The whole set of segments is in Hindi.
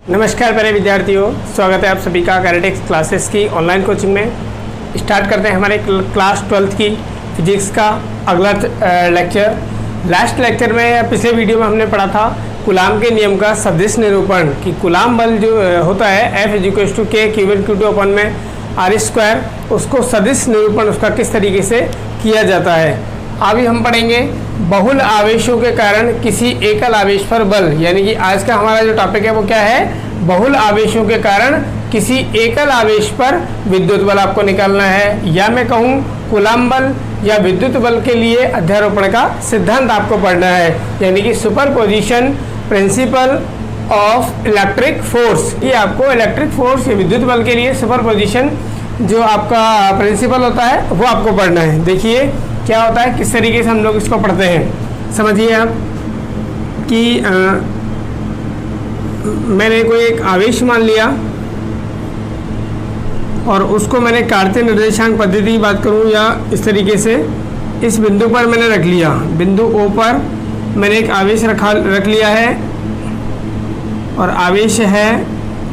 नमस्कार प्यारे विद्यार्थियों, स्वागत है आप सभी का कैरेटेक्स क्लासेस की ऑनलाइन कोचिंग में। स्टार्ट करते हैं हमारे क्लास 12th की फिजिक्स का अगला लेक्चर। लास्ट लेक्चर में, पिछले वीडियो में हमने पढ़ा था कूलाम के नियम का सदिश निरूपण कि कूलाम बल जो होता है F = K Q1 Q2 अपन में R², उसको सदिश निरूपण उसका किस तरीके से किया जाता है। अभी हम पढ़ेंगे बहुल आवेशों के कारण किसी एकल आवेश पर बल, यानी कि आज का हमारा जो टॉपिक है वो क्या है, बहुल आवेशों के कारण किसी एकल आवेश पर विद्युत बल आपको निकालना है, या मैं कहूँ कूलाम बल या विद्युत बल के लिए अध्यारोपण का सिद्धांत आपको पढ़ना है, यानी कि superposition principle of electric force. ये आपको इलेक्ट्रिक फोर्स या विद्युत बल के लिए सुपरपोजिशन जो आपका प्रिंसिपल होता है वो आपको पढ़ना है। देखिए क्या होता है, किस तरीके से हम लोग इसको पढ़ते हैं। समझिए आप कि मैंने कोई एक आवेश मान लिया और उसको मैंने कार्तीय निर्देशांक पद्धति की बात करूं, या इस तरीके से इस बिंदु पर मैंने रख लिया, बिंदु O पर मैंने एक आवेश रख लिया है और आवेश है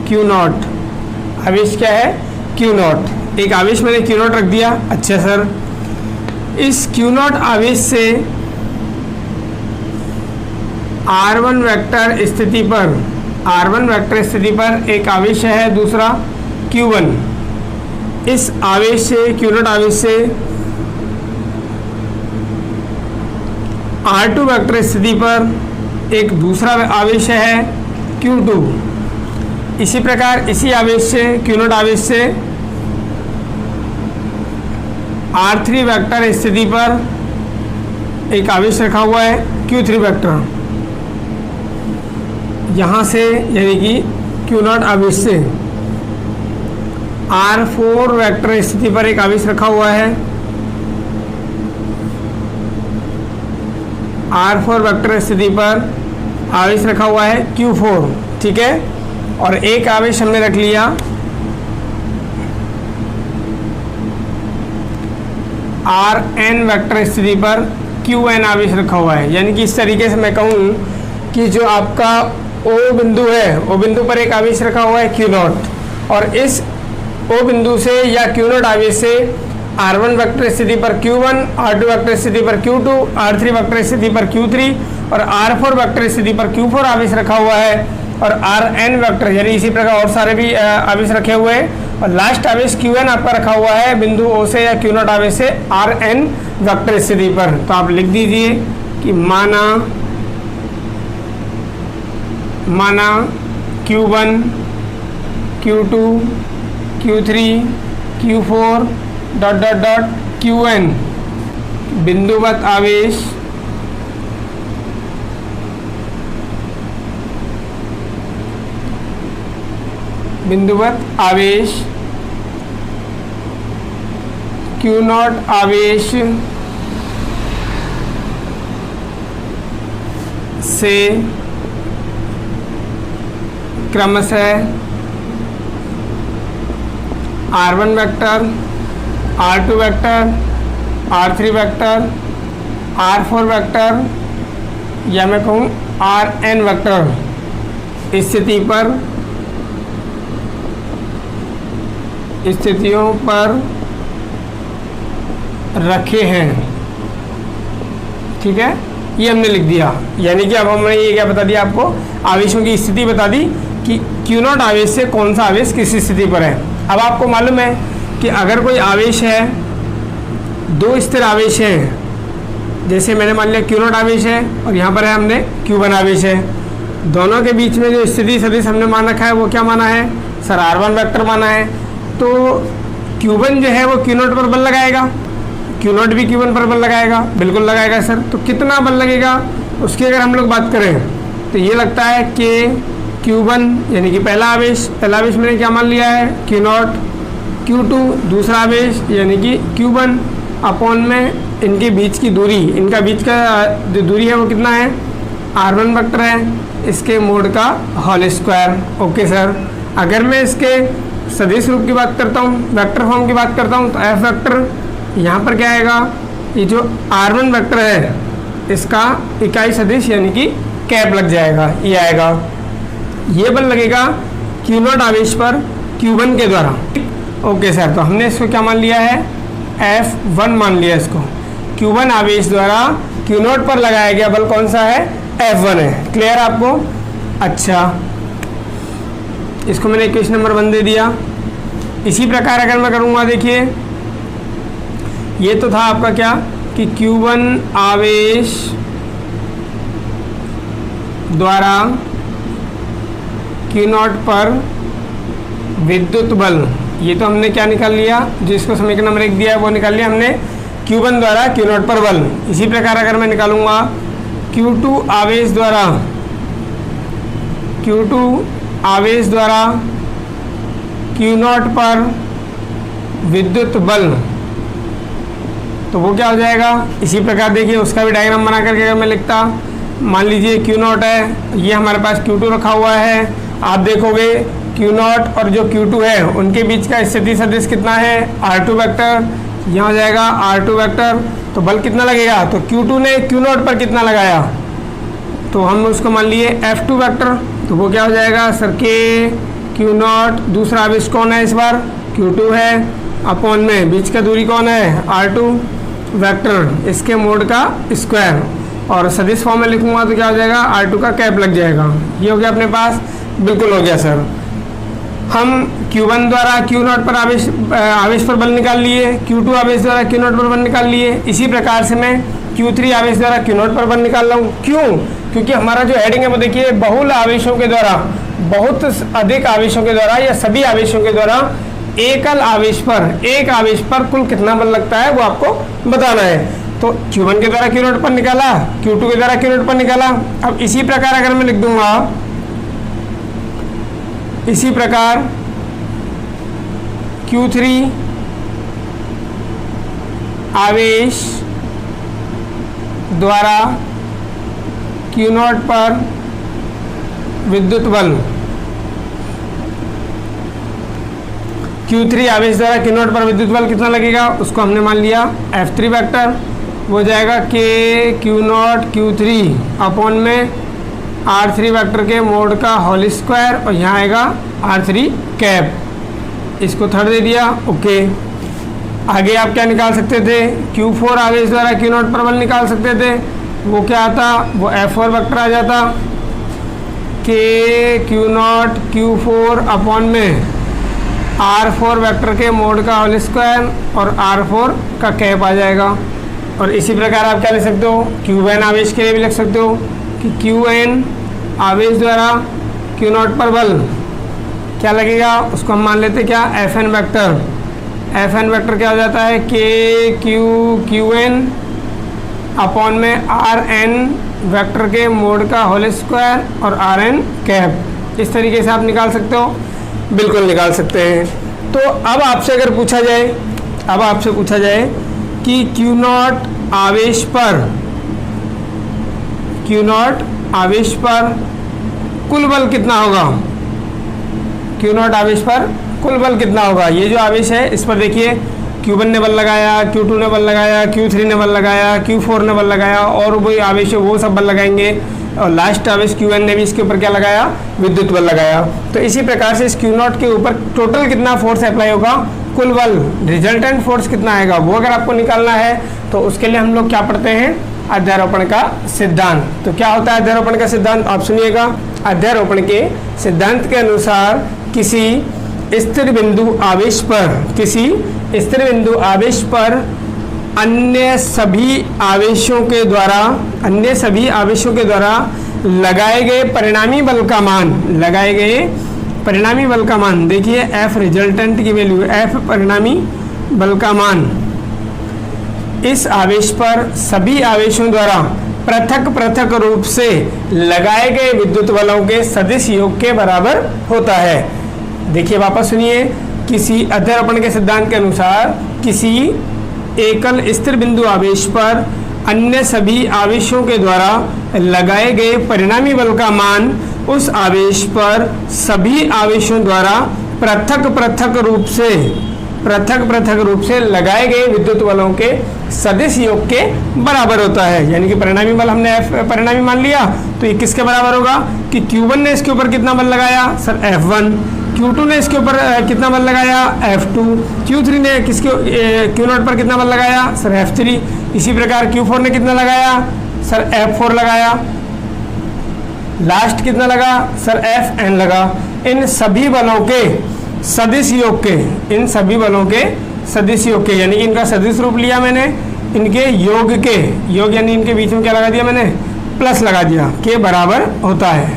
Q0। आवेश क्या है, Q0। एक आवेश मैंने Q0 रख दिया। अच्छा सर, इस Q0 आवेश से R1 वेक्टर स्थिति पर एक आवेश है दूसरा Q1। इस आवेश से Q0 आवेश से R2 वेक्टर स्थिति पर एक दूसरा आवेश है Q2। इसी प्रकार इसी आवेश से Q0 आवेश से R3 वेक्टर स्थिति पर एक आवेश रखा हुआ है Q3 वेक्टर। यहाँ से यानी कि Q0 आवेश से R4 वेक्टर स्थिति पर एक आवेश रखा हुआ है, R4 वेक्टर स्थिति पर आवेश रखा हुआ है Q4। ठीक है, और एक आवेश हमने रख लिया Rn वेक्टर स्थिति पर Qn आवेश रखा हुआ है। यानी कि इस तरीके से मैं कहूँ कि जो आपका O बिंदु है, O बिंदु पर एक आवेश रखा हुआ है Q0, और इस O बिंदु से या Q0 आवेश से R1 वेक्टर स्थिति पर Q1, R2 वेक्टर स्थिति पर Q2, R3 वेक्टर स्थिति पर Q3 और R4 वेक्टर स्थिति पर Q4 आवेश रखा हुआ है, और Rn वेक्टर यानी इसी प्रकार और सारे भी आवेश रखे हुए हैं, और लास्ट आवेश Qn आपका रखा हुआ है बिंदु O से या Q0 आवेश से Rn वेक्टर स्थिति पर। तो आप लिख दीजिए कि माना Q1 Q2 Q3 Q4 ... Qn बिंदुवत आवेश Q0 आवेश से क्रमशः R1 vector, R2 vector, R3 vector, R4 vector, या मैं कहूँ Rn वेक्टर स्थितियों पर रखे हैं। ठीक है, ये हमने लिख दिया। यानी कि अब हमने ये क्या बता दिया आपको, आवेशों की स्थिति बता दी कि Q0 आवेश से कौन सा आवेश किस स्थिति पर है। अब आपको मालूम है कि अगर कोई आवेश है, दो स्थिर आवेश हैं, जैसे मैंने मान लिया Q0 आवेश है और यहाँ पर है हमने Q1 आवेश है, दोनों के बीच में जो स्थिति सदिश हमने मान रखा है वो क्या माना है सर, R1 वेक्टर माना है। तो Q1 जो है वो Q0 पर बल लगाएगा, Q0 भी Q1 पर बल लगाएगा, बिल्कुल लगाएगा सर। तो कितना बल लगेगा उसकी अगर हम लोग बात करें तो ये लगता है कि Q1 यानी कि पहला आवेश मैंने क्या मान लिया है Q0, Q2 दूसरा आवेश यानी कि Q1 अपॉन में इनके बीच की दूरी, इनका बीच का जो दूरी है वो कितना है, R1 वेक्टर है, इसके मोड का होल स्क्वायर। ओके सर, अगर मैं इसके सदिश रूप की बात करता हूँ, वेक्टर फॉर्म की बात करता हूँ, तो F वेक्टर यहाँ पर क्या आएगा, ये जो R1 वेक्टर है इसका इकाई सदिश यानी कि कैप लग जाएगा, ये आएगा। ये बल लगेगा Q0 आवेश पर Q1 के द्वारा। ओके सर, तो हमने इसको क्या मान लिया है, F1 मान लिया इसको। Q1 आवेश द्वारा Q0 पर लगाया गया बल कौन सा है, F1 है। क्लियर आपको? अच्छा, इसको मैंने इक्वेशन नंबर 1 दे दिया। इसी प्रकार अगर मैं करूँगा, देखिए ये तो था आपका क्या कि Q1 आवेश द्वारा Q0 पर विद्युत बल, ये तो हमने क्या निकाल लिया, जिसको समीकरण नंबर 1 दिया है वो निकाल लिया हमने, Q1 द्वारा Q0 पर बल। इसी प्रकार अगर मैं निकालूंगा Q2 आवेश द्वारा Q0 पर विद्युत बल, तो वो क्या हो जाएगा, इसी प्रकार देखिए उसका भी डायग्राम बना करके अगर मैं लिखता, मान लीजिए Q0 है, ये हमारे पास Q2 रखा हुआ है। आप देखोगे Q0 और जो Q2 है उनके बीच का स्थिति सदिश कितना है, R2 वेक्टर, यहाँ हो जाएगा R2 वेक्टर। तो बल कितना लगेगा, तो Q2 ने Q0 पर कितना लगाया, तो हम उसको मान लिए F2 वेक्टर। तो वो क्या हो जाएगा सर, के Q0, दूसरा आवेश कौन है इस बार, Q2 है, अपॉन में बीच का दूरी कौन है, R2 वेक्टर, इसके मोड का स्क्वायर, और सदिश फॉर्म में लिखूंगा तो क्या हो जाएगा, R2 का कैप लग जाएगा। ये हो गया अपने पास, बिल्कुल हो गया सर। हम Q1 द्वारा Q0 पर आवेश पर बल निकाल लिए, Q2 आवेश द्वारा Q0 पर बल निकाल लिए। इसी प्रकार से मैं Q3 आवेश द्वारा Q0 पर बल निकाल रहा हूँ। क्यों? क्योंकि हमारा जो हेडिंग है वो देखिए, बहुल आवेशों के द्वारा, बहुत अधिक आवेशों के द्वारा या सभी आवेशों के द्वारा एकल आवेश पर, एक आवेश पर कुल कितना बल लगता है वो आपको बताना है। तो Q1 के द्वारा Q0 पर निकाला, Q2 के द्वारा Q0 पर निकाला। अब इसी प्रकार अगर मैं लिख दूंगा, इसी प्रकार Q3 आवेश द्वारा Q0 पर विद्युत बल, Q3 आवेश द्वारा Q0 पर विद्युत बल कितना लगेगा, उसको हमने मान लिया F3 वेक्टर। वो जाएगा के Q0 Q3 अपॉन में R3 वेक्टर के मोड का होल स्क्वायर, और यहाँ आएगा R3 कैप। इसको थर्ड दे दिया। ओके, आगे आप क्या निकाल सकते थे, Q4 आवेश द्वारा Q0 पर बल निकाल सकते थे। वो क्या आता, वो F4 वेक्टर आ जाता, के Q0 Q4 अपॉन में R4 वेक्टर के मोड का होल स्क्वायर और R4 का कैप आ जाएगा। और इसी प्रकार आप क्या लिख सकते हो, Qn आवेश के लिए भी लिख सकते हो कि Qn आवेश द्वारा Q0 पर बल क्या लगेगा, उसको हम मान लेते क्या, Fn वेक्टर। Fn वेक्टर क्या हो जाता है, के Qn अपॉन में Rn वेक्टर के मोड का होल स्क्वायर और Rn कैप। इस तरीके से आप निकाल सकते हो, बिल्कुल निकाल सकते हैं। तो अब आपसे अगर पूछा जाए, अब आपसे पूछा जाए कि Q0 आवेश पर, Q0 आवेश पर कुल बल कितना होगा, Q0 आवेश पर कुल बल कितना होगा। ये जो आवेश है इस पर देखिए, Q1 ने बल लगाया, Q2 ने बल लगाया, Q3 ने बल लगाया, Q4 ने बल लगाया, और वही आवेश है वो सब बल लगाएंगे, और लास्ट आवेश Qn ने भी इसके ऊपर क्या लगाया, विद्युत बल लगाया। तो इसी प्रकार से इस Q0 के ऊपर टोटल कितना फोर्स अप्लाई होगा, कुल बल, रिजल्टेंट फोर्स कितना आएगा, वो अगर आपको निकालना है तो उसके लिए हम लोग क्या पढ़ते हैं, अध्यारोपण का सिद्धांत। तो क्या होता है अध्यारोपण का सिद्धांत, आप सुनिएगा। अध्यारोपण के सिद्धांत के अनुसार किसी स्थिर बिंदु आवेश पर, किसी स्थिर बिंदु आवेश पर अन्य सभी आवेशों के द्वारा, अन्य सभी आवेशों के द्वारा लगाए गए परिणामी बल का मान, लगाए गए परिणामी बल का मान, देखिए F रिजल्टेंट की वैल्यू, F परिणामी बल का मान इस आवेश पर सभी आवेशों द्वारा पृथक पृथक रूप से लगाए गए विद्युत बलों के सदिश योग के बराबर होता है। देखिए वापस सुनिए, किसी अध्यारोपण के सिद्धांत के अनुसार किसी एकल स्थिर बिंदु आवेश पर अन्य सभी आवेशों के द्वारा लगाए गए परिणामी बल का मान उस आवेश पर सभी आवेशों द्वारा पृथक पृथक रूप से पृथक पृथक रूप से लगाए गए विद्युत बलों के सदिश योग के बराबर होता है। यानी कि परिणामी बल हमने F परिणामी मान लिया, तो ये किसके बराबर होगा कि Q1 ने इसके ऊपर कितना बल लगाया सर F1, Q2 ने इसके ऊपर कितना बल लगाया F2, Q3 ने किसके Q0 पर कितना बल लगाया सर F3, इसी प्रकार Q4 ने कितना लगाया सर F4 लगाया, लास्ट कितना लगा सर Fn लगा। इन सभी बलों के सदिश योग के, इन सभी बलों के सदिश योग के, यानी कि इनका सदिश रूप लिया मैंने, इनके योग के, योग यानी इनके बीच में क्या लगा दिया मैंने प्लस लगा दिया, के बराबर होता है।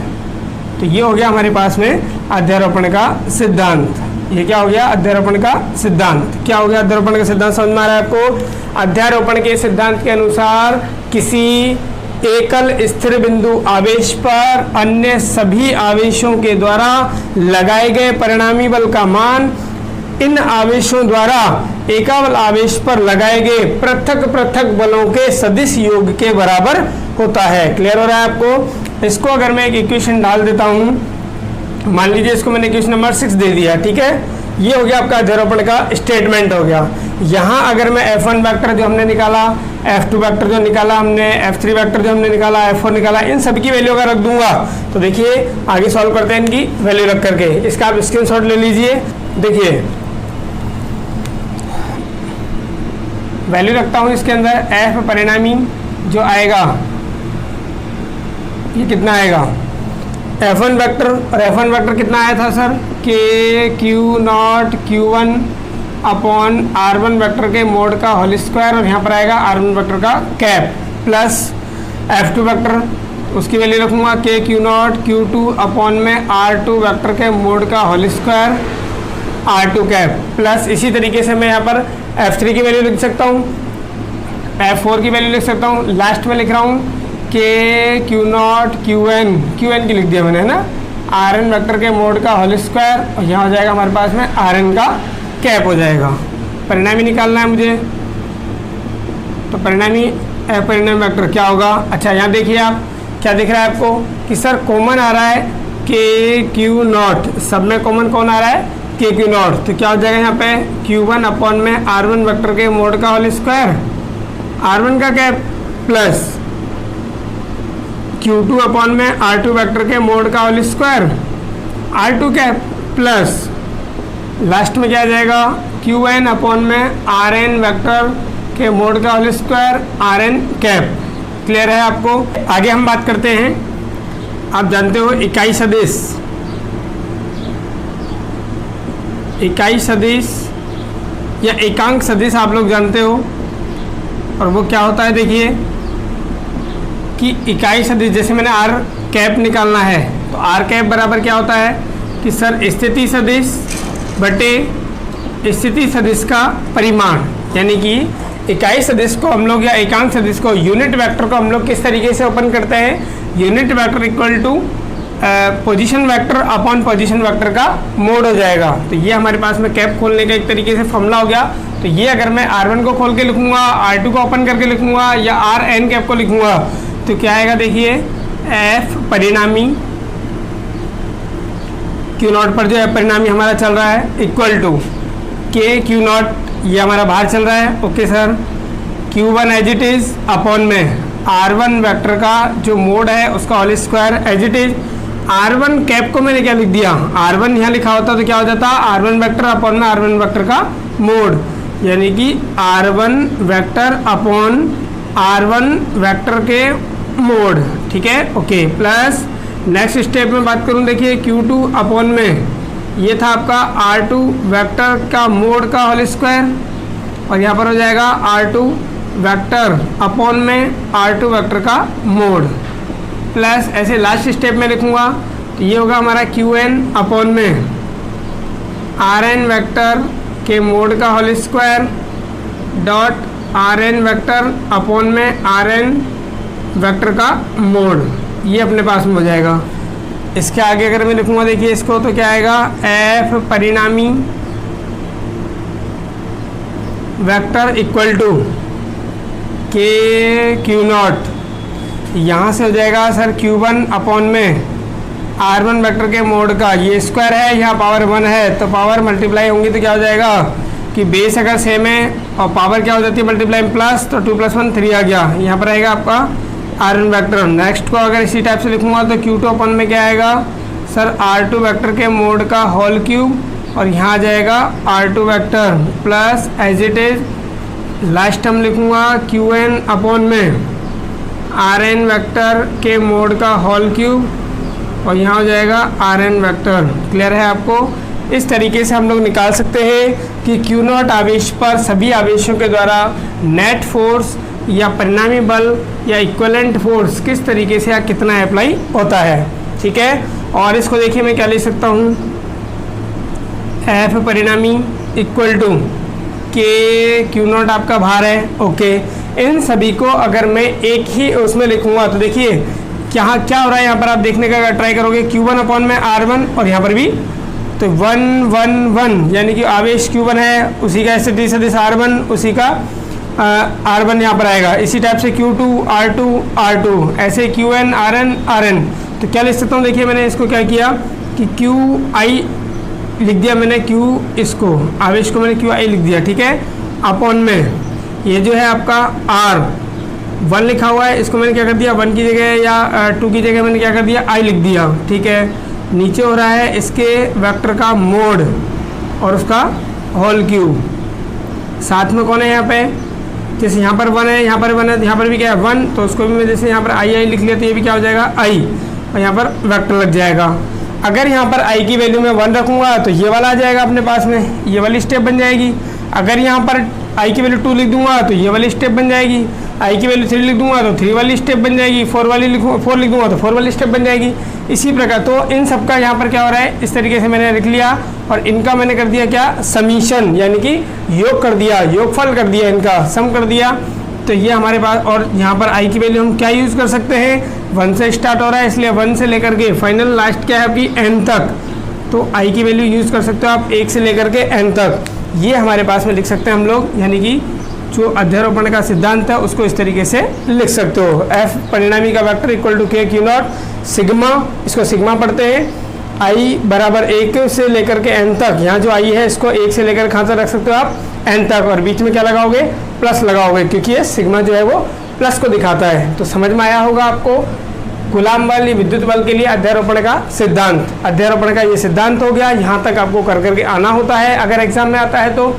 तो ये हो गया हमारे पास में अध्यारोपण का सिद्धांत। ये क्या हो गया अध्यारोपण का सिद्धांत। क्या हो गया अध्यारोपण का सिद्धांत, समझ में आ रहा है आपको। अध्यारोपण के सिद्धांत के अनुसार किसी एकल स्थिर बिंदु आवेश पर अन्य सभी आवेशों के द्वारा लगाए गए परिणामी बल का मान इन आवेशों द्वारा एकावल आवेश पर लगाए गए पृथक पृथक बलों के सदिश योग के बराबर होता है। क्लियर हो रहा है आपको। इसको अगर मैं एक इक्वेशन डाल देता हूँ, मान लीजिए इसको मैंने इक्वेशन नंबर 6 दे दिया, ठीक है। ये हो गया आपका अध्यारोपण का स्टेटमेंट हो गया। यहाँ अगर मैं F1 वेक्टर जो हमने निकाला, F2 वेक्टर जो निकाला हमने, F3 वेक्टर जो हमने निकाला, F4 निकाला, इन सभी की वैल्यू अगर रख दूंगा तो देखिए आगे सॉल्व करते हैं इनकी वैल्यू रख करके। इसका आप स्क्रीनशॉट ले लीजिए। देखिए वैल्यू रखता हूँ इसके अंदर, F परिणामी जो आएगा ये कितना आएगा F1 वेक्टर, और F1 वेक्टर कितना आया था सर के Q0 Q1 upon R1 vector के मोड का होल स्क्वायर, और यहाँ पर आएगा R1 वेक्टर का कैप, प्लस F2 वेक्टर उसकी वैल्यू रखूँगा के Q0 Q2 अपॉन में R2 वेक्टर के मोड का whole square R2 cap, plus इसी तरीके से मैं यहाँ पर F3 की वैल्यू लिख सकता हूँ, F4 की वैल्यू लिख सकता हूँ, लास्ट में लिख रहा हूँ के Q0 Qn की लिख दिया मैंने, है ना, Rn वेक्टर के मोड का होल स्क्वायर, और यहाँ हो जाएगा हमारे पास में Rn का कैप हो जाएगा। परिणामी निकालना है मुझे, तो परिणामी परिणाम वेक्टर क्या होगा। अच्छा यहाँ देखिए आप क्या दिख रहा है आपको कि सर कॉमन आ रहा है के Q0, सब में कॉमन कौन आ रहा है के Q0, तो क्या हो जाएगा यहाँ पे Q1 अपॉन में R1 वेक्टर के मोड का होल स्क्वायर R1 का कैप, प्लस Q2 अपॉन में R2 वेक्टर के मोड का whole square R2 cap, plus last में क्या आ जाएगा Qn अपॉन में Rn वेक्टर के मोड का whole square Rn cap. Clear है आपको। आगे हम बात करते हैं, आप जानते हो इकाई सदिश, इकाई सदिश या एकांक सदिश आप लोग जानते हो, और वो क्या होता है देखिए कि इकाई सदिश, जैसे मैंने R कैप निकालना है तो R कैप बराबर क्या होता है कि सर स्थिति सदिश बटे स्थिति सदिश का परिमाण, यानी कि इकाई सदिश को हम लोग या एकांक सदिश को, यूनिट वेक्टर को हम लोग किस तरीके से ओपन करते हैं, unit vector equal to position vector upon position vector का मोड हो जाएगा। तो ये हमारे पास में कैप खोलने का एक तरीके से फॉर्मूला हो गया। तो ये अगर मैं R1 को खोल के लिखूंगा, R2 को ओपन करके लिखूंगा, या Rn कैप को लिखूंगा, तो क्या आएगा देखिए F परिणामी Q0 पर जो है परिणामी हमारा चल रहा है इक्वल टू के Q0, ये हमारा बाहर चल रहा है, okay sir, Q1 as it is upon में R1 वेक्टर का जो मोड है उसका whole square as it is. R1 cap को मैंने क्या लिख दिया, R1 यहाँ लिखा होता तो क्या हो जाता R1 वेक्टर अपॉन में R1 वेक्टर का मोड, यानी कि R1 vector upon R1 vector के मोड, ठीक है, ओके। प्लस नेक्स्ट स्टेप में बात करूँ, देखिए Q2 अपॉन में ये था आपका R2 वेक्टर का मोड का होल स्क्वायर, और यहाँ पर हो जाएगा R2 वेक्टर अपॉन में R2 वेक्टर का मोड, प्लस ऐसे लास्ट स्टेप में लिखूँगा तो ये होगा हमारा Qn अपॉन में Rn वेक्टर के मोड का whole square dot Rn vector upon में Rn वेक्टर का मोड, ये अपने पास में हो जाएगा। इसके आगे अगर मैं लिखूँगा देखिए इसको, तो क्या आएगा F परिणामी वेक्टर इक्वल टू के Q0, यहाँ से हो जाएगा सर Q1 अपॉन में R1 वेक्टर के मोड का, ये स्क्वायर है, यहाँ पावर 1 है तो पावर मल्टीप्लाई होंगी तो क्या हो जाएगा कि बेस अगर सेम है और पावर क्या हो जाती है मल्टीप्लाई प्लस, तो 2 + 1 3 आ गया। यहाँ पर आएगा आपका R1 वेक्टर। नेक्स्ट को अगर इसी टाइप से लिखूंगा तो Q2 अपन में क्या आएगा सर R2 वेक्टर के मोड का होल क्यूब, और यहाँ आ जाएगा R2 vector plus as it is last term लिखूंगा Qn अपॉन में Rn वेक्टर के मोड का होल क्यूब, और यहाँ हो जाएगा Rn वेक्टर। क्लियर है आपको? इस तरीके से हम लोग निकाल सकते हैं कि Q0 आवेश पर सभी आवेशों के द्वारा नेट फोर्स या परिणामी बल या इक्विवेलेंट फोर्स किस तरीके से या कितना अप्लाई होता है। ठीक है, और इसको देखिए मैं क्या लिख सकता हूँ, F परिणामी इक्वल टू के Q0 आपका भार है। ओके, इन सभी को अगर मैं एक ही उसमें लिखूंगा तो देखिए क्या हो रहा है यहाँ पर आप देखने का अगर ट्राई करोगे Q1 अपॉन में R1, और यहाँ पर भी तो 1 1 1 यानी कि आवेश Q1 है उसी का सदिश R1, उसी का R1 यहाँ पर आएगा। इसी टाइप से Q2 R2 R2, ऐसे Qn Rn Rn। तो क्या लिख सकता हूँ, देखिए मैंने इसको क्या किया कि QI लिख दिया मैंने, Q इसको आवेश को मैंने QI लिख दिया। ठीक है, अपॉन में ये जो है आपका R1 लिखा हुआ है, इसको मैंने क्या कर दिया 1 की जगह या 2 की जगह मैंने क्या कर दिया I लिख दिया। ठीक है, नीचे हो रहा है इसके वेक्टर का मोड और उसका होल क्यूब, साथ में कौन है यहाँ पे, जैसे यहाँ पर 1 है, यहाँ पर 1 है, यहाँ पर भी क्या है 1, तो उसको भी मैं जैसे यहाँ पर I लिख लिया तो ये भी क्या हो जाएगा I, और यहाँ पर वेक्टर लग जाएगा। अगर यहाँ पर I की वैल्यू में 1 रखूँगा तो ये वाला आ जाएगा अपने पास में, ये वाली स्टेप बन जाएगी। अगर यहाँ पर I की वैल्यू 2 लिख दूंगा तो ये वाली स्टेप बन जाएगी, I की वैल्यू 3 लिख दूंगा तो 3 वाली स्टेप बन जाएगी, 4 लिख दूंगा तो 4 वाली स्टेप बन जाएगी। इसी प्रकार तो इन सब का यहाँ पर क्या हो रहा है, इस तरीके से मैंने लिख लिया, और इनका मैंने कर दिया क्या समीशन, यानी कि योग कर दिया, योगफल कर दिया, इनका सम कर दिया। तो ये हमारे पास, और यहाँ पर I की वैल्यू हम क्या यूज़ कर सकते हैं, 1 से स्टार्ट हो रहा है इसलिए 1 से लेकर के फाइनल लास्ट क्या है आपकी n तक, तो I की वैल्यू यूज़ कर सकते हो आप 1 से लेकर के n तक। ये हमारे पास में लिख सकते हैं हम लोग, यानी कि जो अध्यारोपण का सिद्धांत है उसको इस तरीके से लिख सकते हो। F परिणामी का vector equal to K Q0 sigma, इसको सिग्मा पढ़ते हैं, I बराबर 1 से लेकर के n तक, यहाँ जो I है इसको 1 से लेकर कहाँ तक रख सकते हो आप n तक, और बीच में क्या लगाओगे प्लस लगाओगे, क्योंकि ये सिग्मा जो है वो प्लस को दिखाता है। तो समझ में आया होगा आपको कूलाम बल या विद्युत बल के लिए अध्यारोपण का सिद्धांत। अध्यारोपण का ये सिद्धांत हो गया, यहाँ तक आपको कर करके आना होता है अगर एग्जाम में आता है तो।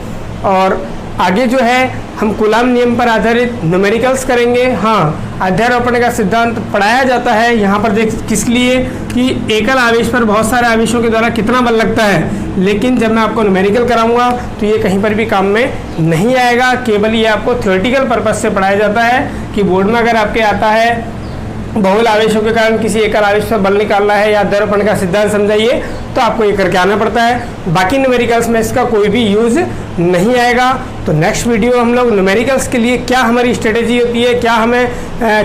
और आगे जो है हम कूलाम नियम पर आधारित न्यूमेरिकल्स करेंगे। हाँ, अध्यारोपण का सिद्धांत पढ़ाया जाता है यहाँ पर देख किस लिए कि एकल आवेश पर बहुत सारे आवेशों के द्वारा कितना बल लगता है, लेकिन जब मैं आपको न्यूमेरिकल कराऊंगा तो ये कहीं पर भी काम में नहीं आएगा, केवल ये आपको थ्योरेटिकल पर्पज से पढ़ाया जाता है कि बोर्ड में अगर आपके आता है बहुल आवेशों के कारण किसी एकल आवेश पर बल निकालना है या अध्यारोपण का सिद्धांत समझाइए, तो आपको ये करके आना पड़ता है। बाकी न्यूमेरिकल्स में इसका कोई भी यूज़ नहीं आएगा। तो नेक्स्ट वीडियो हम लोग न्यूमेरिकल्स के लिए क्या हमारी स्ट्रेटेजी होती है, क्या हमें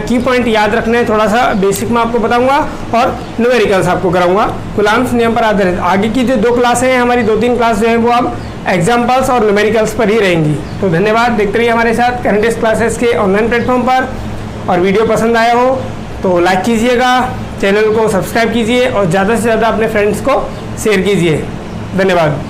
की पॉइंट याद रखने हैं, थोड़ा सा बेसिक में आपको बताऊंगा, और न्यूमेरिकल्स आपको कराऊंगा कूलाम्स नियम पर आधारित। आगे की जो 2 क्लासें हैं हमारी 2-3 क्लास जो है वो अब एग्जाम्पल्स और न्यूमेरिकल्स पर ही रहेंगी। तो धन्यवाद, देखते रहिए हमारे साथ करंट क्लासेस के ऑनलाइन प्लेटफॉर्म पर। और वीडियो पसंद आया हो तो लाइक कीजिएगा, चैनल को सब्सक्राइब कीजिए और ज़्यादा से ज़्यादा अपने फ्रेंड्स को शेयर कीजिए। धन्यवाद।